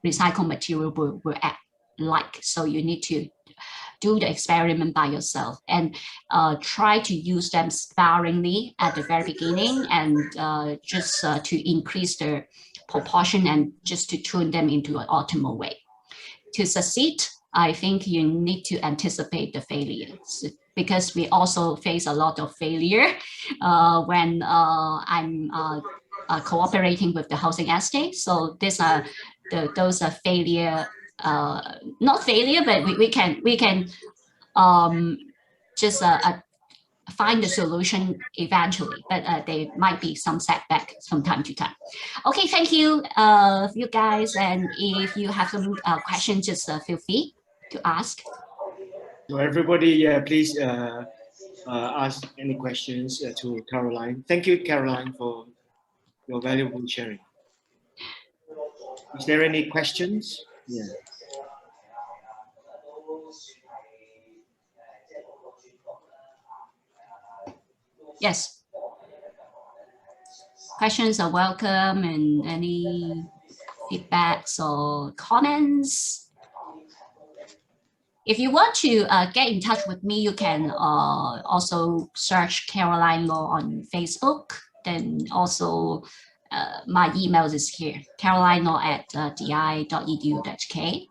recycled material will act like. So you need to do the experiment by yourself and try to use them sparingly at the very beginning, and just to increase the proportion and just to tune them into an optimal way. To succeed, I think you need to anticipate the failures, because we also face a lot of failure when I'm cooperating with the housing estate. So these are those are failure, not failure, but we can just find the solution eventually, but there might be some setback from time to time. Okay, thank you, you guys, and if you have some questions, just feel free to ask. So everybody, please ask any questions to Caroline. Thank you, Caroline, for your valuable sharing. Is there any questions? Yeah. Yes. Questions are welcome, and any feedbacks or comments. If you want to get in touch with me, you can also search Caroline Law on Facebook. Then also my email is here, carolinelaw@di.edu.hk.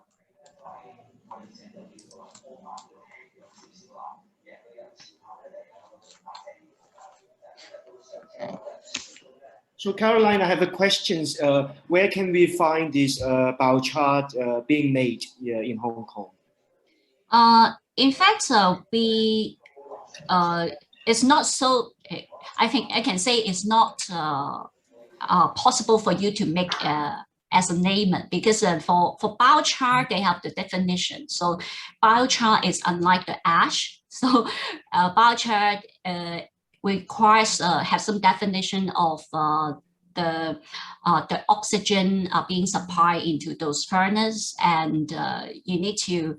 So Caroline, I have a question. Where can we find this biochar being made in Hong Kong? In fact, it's not so, I think I can say it's not possible for you to make as a name, because for biochar, they have the definition. So biochar is unlike the ash. So biochar requires have some definition of the oxygen being supplied into those furnaces, and you need to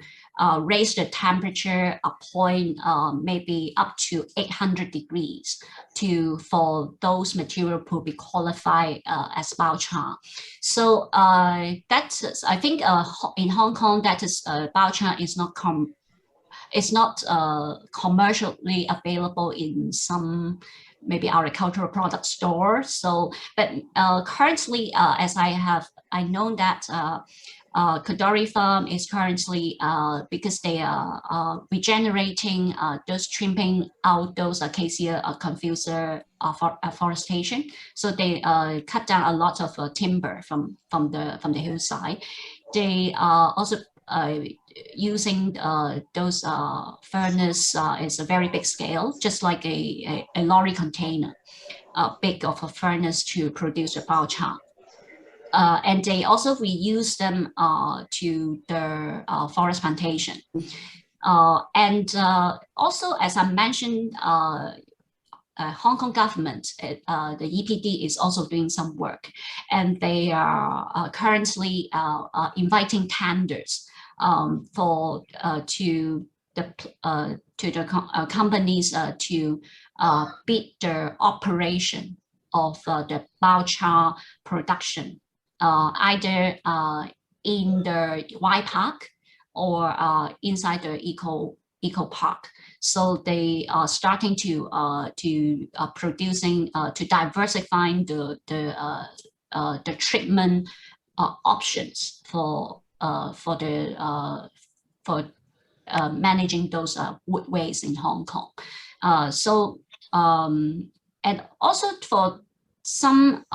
raise the temperature a point maybe up to 800 degrees for those materials to be qualified as biochar. So that's, I think in Hong Kong, that is biochar is not commercially available in some maybe agricultural product store. So, but currently, as I know that Kodori Farm is currently, because they are regenerating, those trimming out those acacia confuser forestation. So they cut down a lot of timber from the hillside. They are also using those furnace is a very big scale, just like a lorry container, big of a furnace to produce a biochar. And they also reuse them to their forest plantation. And also, as I mentioned, Hong Kong government, the EPD is also doing some work, and they are currently inviting tenders to the companies to bid the operation of the biochar production, either in the Y Park or inside the eco park. So they are starting to producing to diversifying the treatment options for managing those wood waste in Hong Kong. And also for some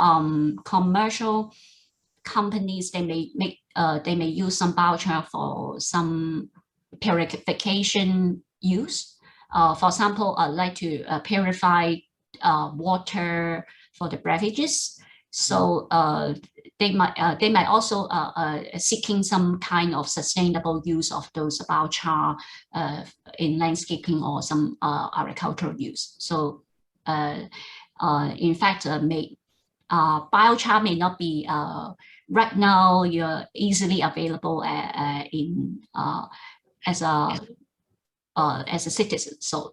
commercial companies, they may use some biochar for some purification use. For example, I'd like to purify water for the beverages. So they might also seeking some kind of sustainable use of those biochar in landscaping or some agricultural use. So in fact, biochar may not be right now you're easily available in as a citizen. So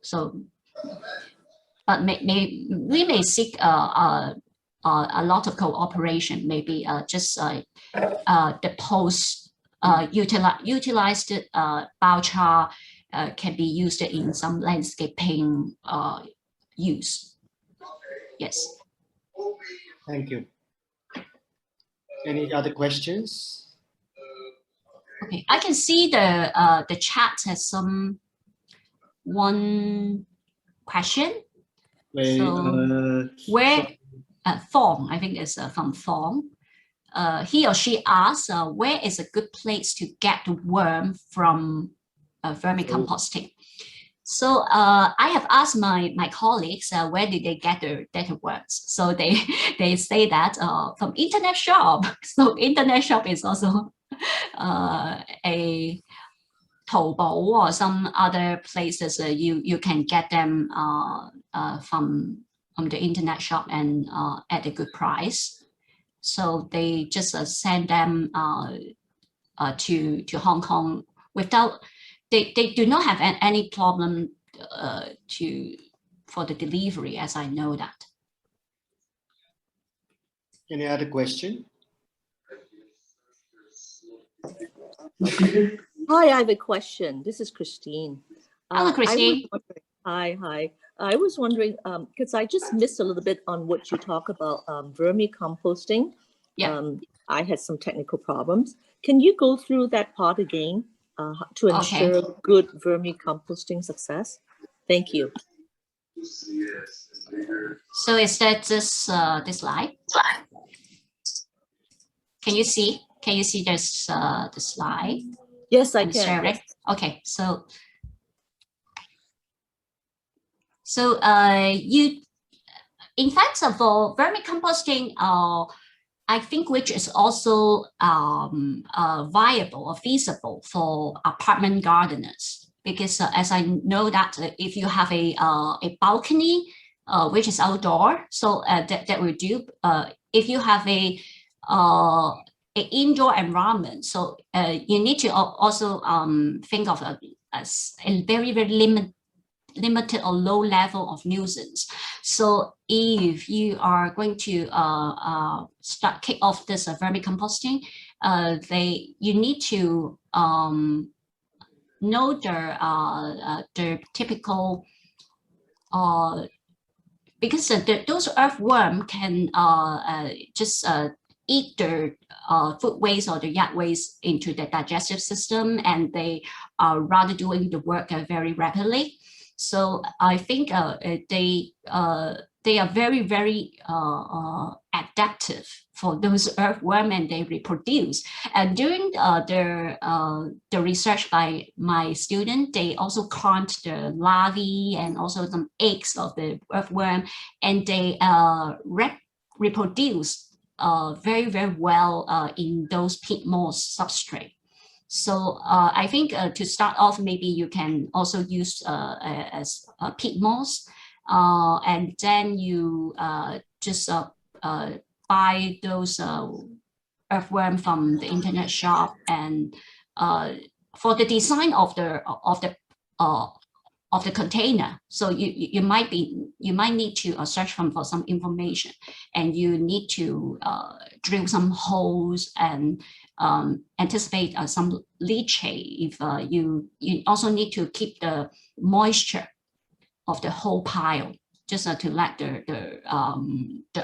but we may seek a lot of cooperation, maybe just the post utilized biochar can be used in some landscaping use. Yes. Thank you. Any other questions? Okay, I can see the chat has one question. Thorn, I think it's from Thorn. He or she asks, where is a good place to get the worm from vermicomposting? So I have asked my colleagues where did they get the worms. So they say that from internet shop. So internet shop is also a Taobao or some other places you can get them from the internet shop and at a good price. So they just send them to Hong Kong without. They do not have any problem for the delivery, as I know that. Any other question? Hi, I have a question. This is Christine. Hello, Christine. Hi. I was wondering, because I just missed a little bit on what you talk about vermicomposting. Yeah. I had some technical problems. Can you go through that part again to ensure good vermicomposting success? Thank you. So is that this this slide? Can you see? Can you see this the slide? Yes, I can. Yes. Okay, so you, in fact, for vermicomposting, I think which is also viable or feasible for apartment gardeners, because as I know that if you have a balcony which is outdoor, so that will do. If you have a indoor environment, so you need to also think of a very limited or low level of nuisance. So if you are going to kick off this vermicomposting, you need to know the typical because those earthworm can just eat the food waste or the yard waste into the digestive system, and they are rather doing the work very rapidly. So I think they are very, very adaptive for those earthworm, and they reproduce. And during the research by my student, they also count the larvae and also some eggs of the earthworm, and they reproduce very, very well in those peat moss substrate. So I think to start off, maybe you can also use as peat moss, and then you just buy those earthworm from the internet shop. And for the design of the container, so you might need to search for some information, and you need to drill some holes and anticipate some leachate. If you also need to keep the moisture of the whole pile, just to let the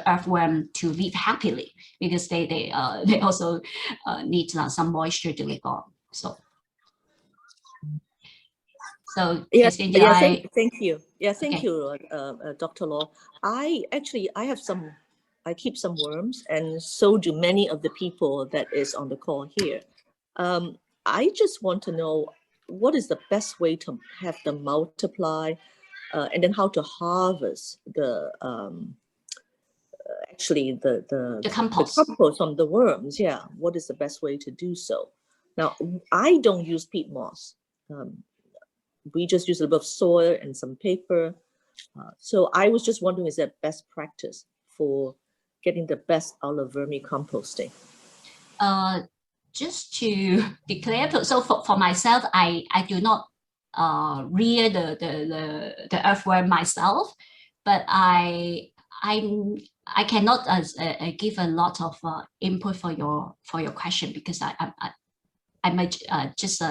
earthworm to live happily, because they also need some moisture to live on. So thank you. Yeah, thank okay. you, Dr. Law. I keep some worms, and so do many of the people that is on the call here. I just want to know what is the best way to have them multiply, and then how to harvest the compost. The compost from the worms. Yeah, what is the best way to do so? Now, I don't use peat moss. We just use a little bit of soil and some paper. So I was just wondering, is that best practice for getting the best out of vermicomposting? Just to declare, so for myself, I do not rear the earthworm myself, but I cannot give a lot of input for your question, because I might just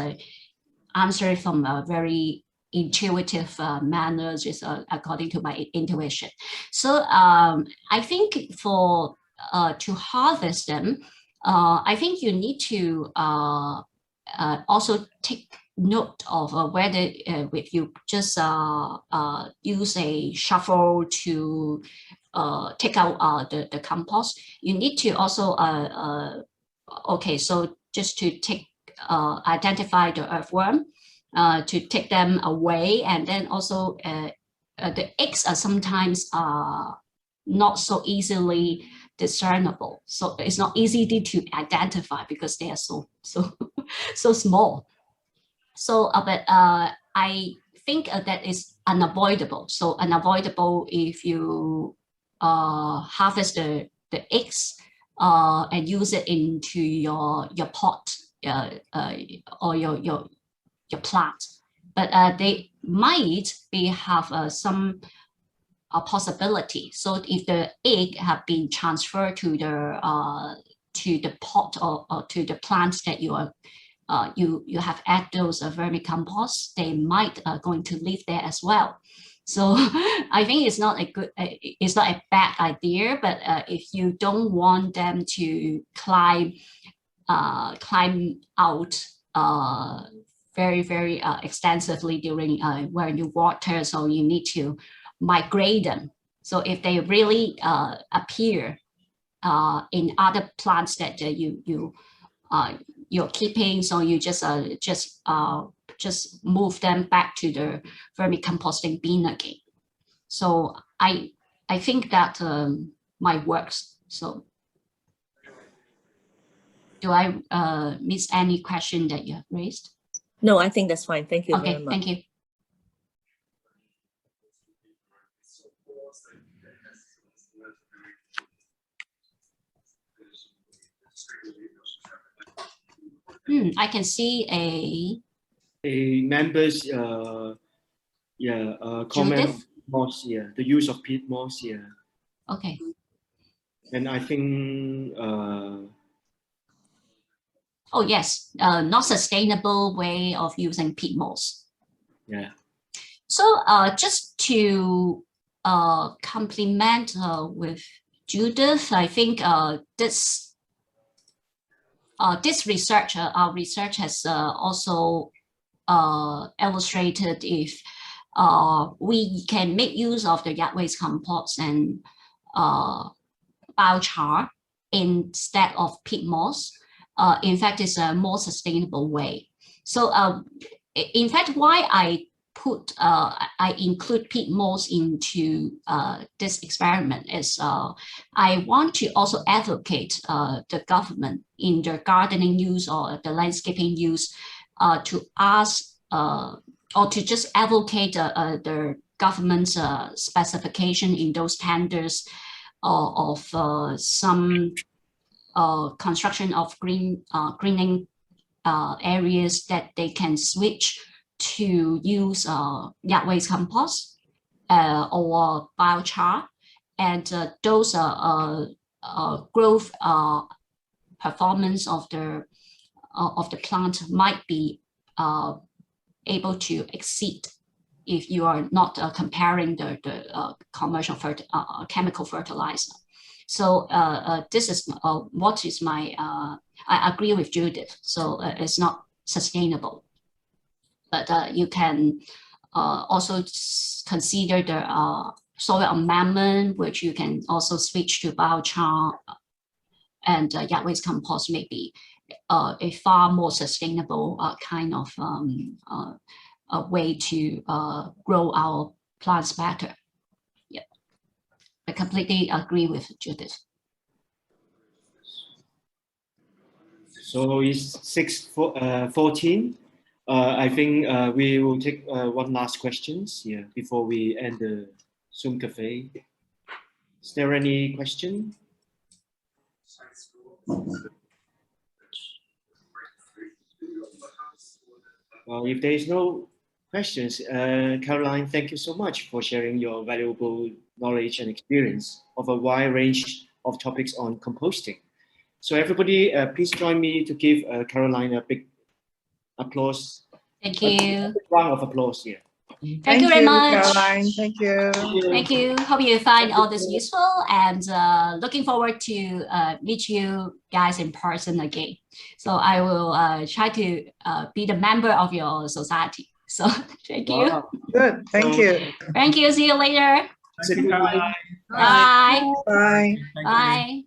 answer it from a very intuitive manner, just according to my intuition. So I think for to harvest them, I think you need to also take note of whether if you just use a shovel to take out the compost, you need to also okay, so just to take identify the earthworm, to take them away, and then also the eggs are sometimes not so easily discernible, so it's not easy to identify because they are so small. So but I think that is unavoidable. So unavoidable if you harvest the eggs and use it into your pot or your plant, but they might have some possibility. So if the egg have been transferred to the pot or to the plants that you are you have added those vermicompost, they might going to live there as well. So I think it's not a bad idea, but if you don't want them to climb out very, very extensively during when you water, so you need to migrate them. So if they really appear in other plants that you're keeping, so you just move them back to the vermicomposting bin again. So I think that might work. So do I miss any question that you have raised? No, I think that's fine. Thank you very much. Thank you. I can see a member's comment moss, the use of peat moss, Okay. And I think oh yes, not sustainable way of using peat moss. Yeah. So just to complement with Judith. I think this research, our research has also illustrated if we can make use of the yard waste compost and biochar instead of peat moss. In fact, it's a more sustainable way. So in fact, why I include peat moss into this experiment is I want to also advocate the government in their gardening use or the landscaping use to ask or to just advocate the government's specification in those tenders of some construction of greening areas, that they can switch to use yard waste compost or biochar, and those growth performance of the plant might be able to exceed if you are not comparing the commercial chemical fertilizer. So this is what is my, I agree with Judith. So it's not sustainable. But you can also consider the soil amendment, which you can also switch to biochar, and yard waste compost may be a far more sustainable kind of a way to grow our plants better. Yeah, I completely agree with Judith. So it's 6:14. I think we will take one last questions here before we end the Zoom cafe. Is there any question? Well, if there is no questions, Caroline, thank you so much for sharing your valuable knowledge and experience of a wide range of topics on composting. So everybody, please join me to give Caroline a big applause. Thank you. A big round of applause here. Thank you very much, Caroline. Thank you. Thank you. Hope you find all this useful, and looking forward to meet you guys in person again. So I will try to be the member of your society. So thank you. Wow. Good. Thank you. Thank you. See you later. Say goodbye. Bye. Bye. Bye.